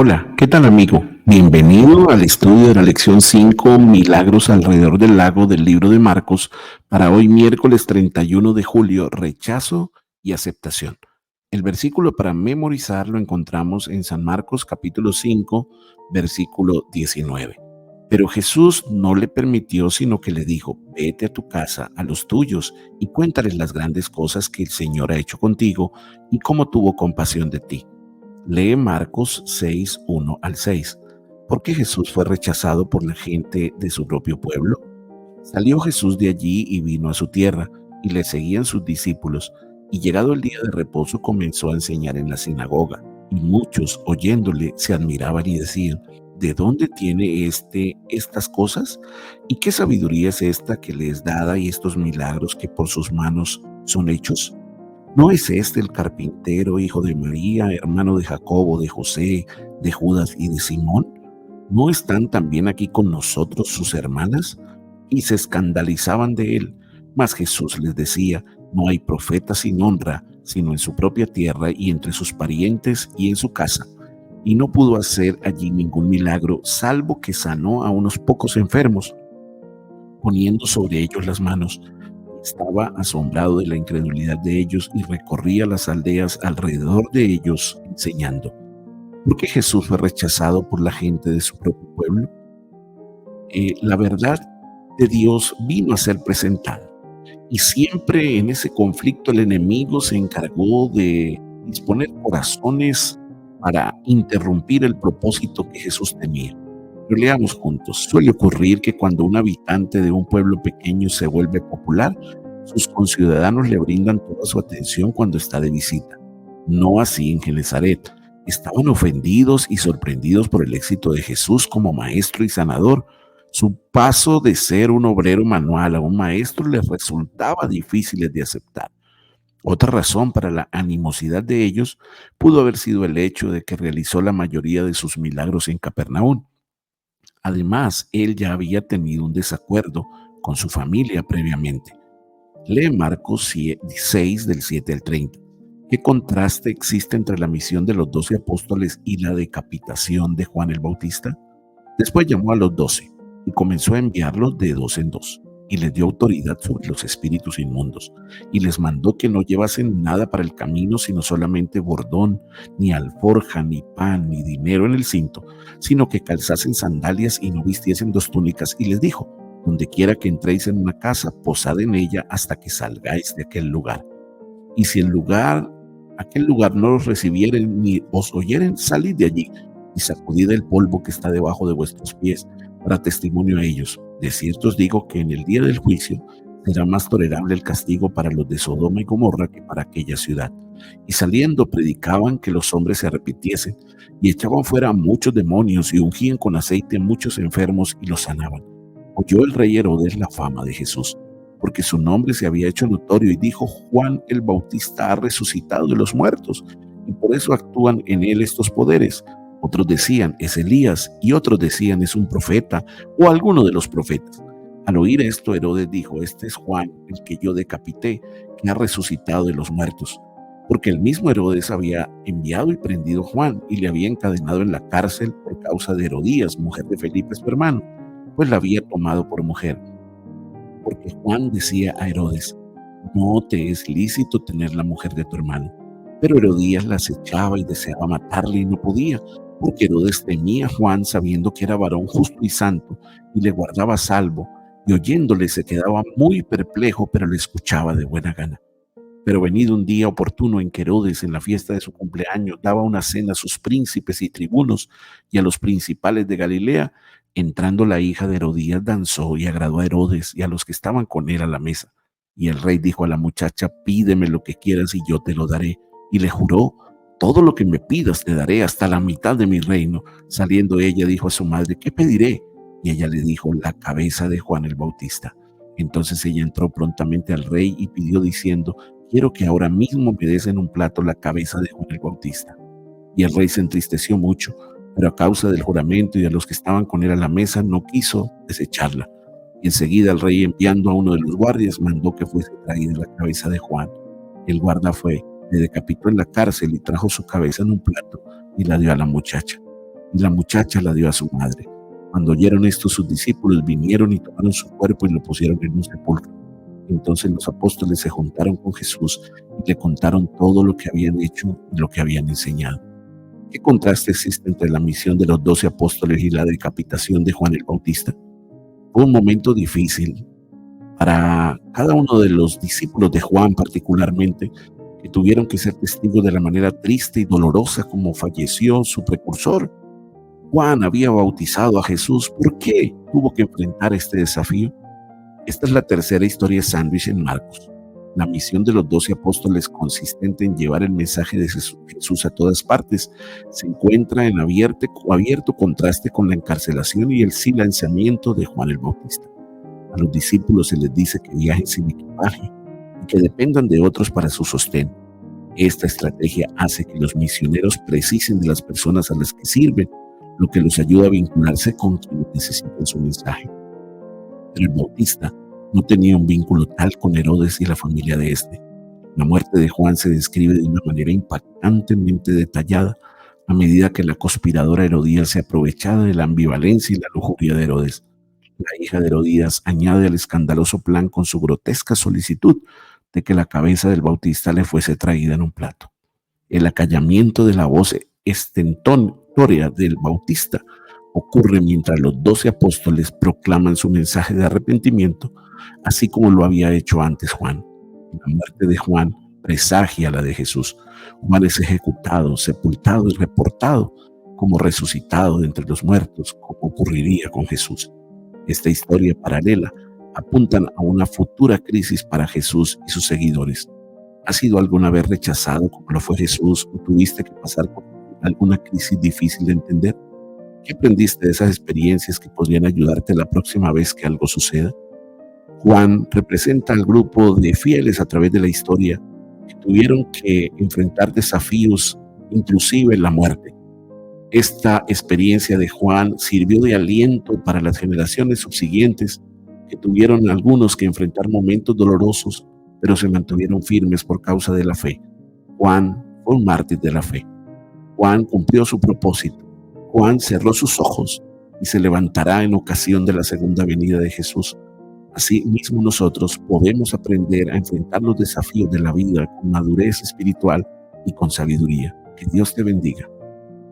Hola, ¿qué tal amigo? Bienvenido al estudio de la lección 5, Milagros alrededor del lago del libro de Marcos, para hoy miércoles 31 de julio, rechazo y aceptación. El versículo para memorizar lo encontramos en San Marcos capítulo 5, versículo 19. Pero Jesús no le permitió, sino que le dijo: vete a tu casa, a los tuyos, y cuéntales las grandes cosas que el Señor ha hecho contigo y cómo tuvo compasión de ti. Lee Marcos 6, 1 al 6. ¿Por qué Jesús fue rechazado por la gente de su propio pueblo? Salió Jesús de allí y vino a su tierra, y le seguían sus discípulos. Y llegado el día de reposo comenzó a enseñar en la sinagoga. Y muchos, oyéndole, se admiraban y decían: ¿de dónde tiene estas cosas? ¿Y qué sabiduría es esta que le es dada, y estos milagros que por sus manos son hechos? ¿No es este el carpintero, hijo de María, hermano de Jacobo, de José, de Judas y de Simón? ¿No están también aquí con nosotros sus hermanas? Y se escandalizaban de él. Mas Jesús les decía: no hay profeta sin honra, sino en su propia tierra y entre sus parientes y en su casa. Y no pudo hacer allí ningún milagro, salvo que sanó a unos pocos enfermos, poniendo sobre ellos las manos. Estaba asombrado de la incredulidad de ellos y recorría las aldeas alrededor de ellos enseñando. ¿Por qué Jesús fue rechazado por la gente de su propio pueblo? La verdad de Dios vino a ser presentada, y siempre en ese conflicto el enemigo se encargó de disponer corazones para interrumpir el propósito que Jesús tenía. Pero leamos juntos. Suele ocurrir que cuando un habitante de un pueblo pequeño se vuelve popular, sus conciudadanos le brindan toda su atención cuando está de visita. No así en Genezaret. Estaban ofendidos y sorprendidos por el éxito de Jesús como maestro y sanador. Su paso de ser un obrero manual a un maestro les resultaba difícil de aceptar. Otra razón para la animosidad de ellos pudo haber sido el hecho de que realizó la mayoría de sus milagros en Capernaum. Además, él ya había tenido un desacuerdo con su familia previamente. Lee Marcos 6 del 7 al 30. ¿Qué contraste existe entre la misión de los 12 apóstoles y la decapitación de Juan el Bautista? Después llamó a los 12 y comenzó a enviarlos de dos en dos, y les dio autoridad sobre los espíritus inmundos, y les mandó que no llevasen nada para el camino, sino solamente bordón, ni alforja, ni pan, ni dinero en el cinto, sino que calzasen sandalias y no vistiesen dos túnicas. Y les dijo: donde quiera que entréis en una casa, posad en ella hasta que salgáis de aquel lugar. Y si aquel lugar no os recibieren ni os oyeren, salid de allí y sacudid el polvo que está debajo de vuestros pies, para testimonio a ellos. De cierto os digo que en el día del juicio será más tolerable el castigo para los de Sodoma y Gomorra que para aquella ciudad. Y saliendo predicaban que los hombres se arrepintiesen, y echaban fuera a muchos demonios, y ungían con aceite muchos enfermos y los sanaban. Oyó el rey Herodes la fama de Jesús, porque su nombre se había hecho notorio, y dijo: Juan el Bautista ha resucitado de los muertos, y por eso actúan en él estos poderes. Otros decían: es Elías, y otros decían: es un profeta, o alguno de los profetas. Al oír esto, Herodes dijo: este es Juan, el que yo decapité, que ha resucitado de los muertos. Porque el mismo Herodes había enviado y prendido a Juan, y le había encadenado en la cárcel por causa de Herodías, mujer de Felipe su hermano, pues la había tomado por mujer. Porque Juan decía a Herodes: no te es lícito tener la mujer de tu hermano. Pero Herodías la acechaba y deseaba matarle, y no podía, porque Herodes temía a Juan, sabiendo que era varón justo y santo, y le guardaba salvo, y oyéndole se quedaba muy perplejo, pero le escuchaba de buena gana. Pero venido un día oportuno en que Herodes, en la fiesta de su cumpleaños, daba una cena a sus príncipes y tribunos y a los principales de Galilea, entrando la hija de Herodías danzó y agradó a Herodes y a los que estaban con él a la mesa. Y el rey dijo a la muchacha: pídeme lo que quieras y yo te lo daré. Y le juró: todo lo que me pidas te daré, hasta la mitad de mi reino. Saliendo ella dijo a su madre: ¿qué pediré? Y ella le dijo: la cabeza de Juan el Bautista. Entonces ella entró prontamente al rey y pidió diciendo: quiero que ahora mismo me des en un plato la cabeza de Juan el Bautista. Y el rey se entristeció mucho, pero a causa del juramento y de los que estaban con él a la mesa, no quiso desecharla. Y enseguida el rey, enviando a uno de los guardias, mandó que fuese traída la cabeza de Juan. El guarda fue, le decapitó en la cárcel y trajo su cabeza en un plato y la dio a la muchacha. y la muchacha la dio a su madre. Cuando oyeron esto, sus discípulos vinieron y tomaron su cuerpo y lo pusieron en un sepulcro. Entonces los apóstoles se juntaron con Jesús y le contaron todo lo que habían hecho y lo que habían enseñado. ¿Qué contraste existe entre la misión de los 12 apóstoles y la decapitación de Juan el Bautista? Fue un momento difícil para cada uno de los discípulos de Juan particularmente, que tuvieron que ser testigos de la manera triste y dolorosa como falleció su precursor. Juan había bautizado a Jesús. ¿Por qué tuvo que enfrentar este desafío? Esta es la tercera historia sándwich en Marcos. La misión de los 12 apóstoles, consistente en llevar el mensaje de Jesús a todas partes, se encuentra en abierto contraste con la encarcelación y el silenciamiento de Juan el Bautista. A los discípulos se les dice que viajen sin equipaje y que dependan de otros para su sostén. Esta estrategia hace que los misioneros precisen de las personas a las que sirven, lo que los ayuda a vincularse con quienes necesitan su mensaje. Pero el Bautista no tenía un vínculo tal con Herodes y la familia de este. La muerte de Juan se describe de una manera impactantemente detallada a medida que la conspiradora Herodías se aprovechaba de la ambivalencia y la lujuria de Herodes. La hija de Herodías añade al escandaloso plan con su grotesca solicitud de que la cabeza del Bautista le fuese traída en un plato. El acallamiento de la voz estentórea del Bautista ocurre mientras los 12 apóstoles proclaman su mensaje de arrepentimiento, así como lo había hecho antes Juan. La muerte de Juan presagia la de Jesús. Juan es ejecutado, sepultado y reportado como resucitado de entre los muertos, como ocurriría con Jesús. Esta historia paralela apuntan a una futura crisis para Jesús y sus seguidores. ¿Has sido alguna vez rechazado como lo fue Jesús o tuviste que pasar por alguna crisis difícil de entender? ¿Qué aprendiste de esas experiencias que podrían ayudarte la próxima vez que algo suceda? Juan representa al grupo de fieles a través de la historia que tuvieron que enfrentar desafíos, inclusive la muerte. Esta experiencia de Juan sirvió de aliento para las generaciones subsiguientes, que tuvieron algunos que enfrentar momentos dolorosos, pero se mantuvieron firmes por causa de la fe. Juan fue un mártir de la fe. Juan cumplió su propósito. Juan cerró sus ojos y se levantará en ocasión de la segunda venida de Jesús. Así mismo nosotros podemos aprender a enfrentar los desafíos de la vida con madurez espiritual y con sabiduría. Que Dios te bendiga.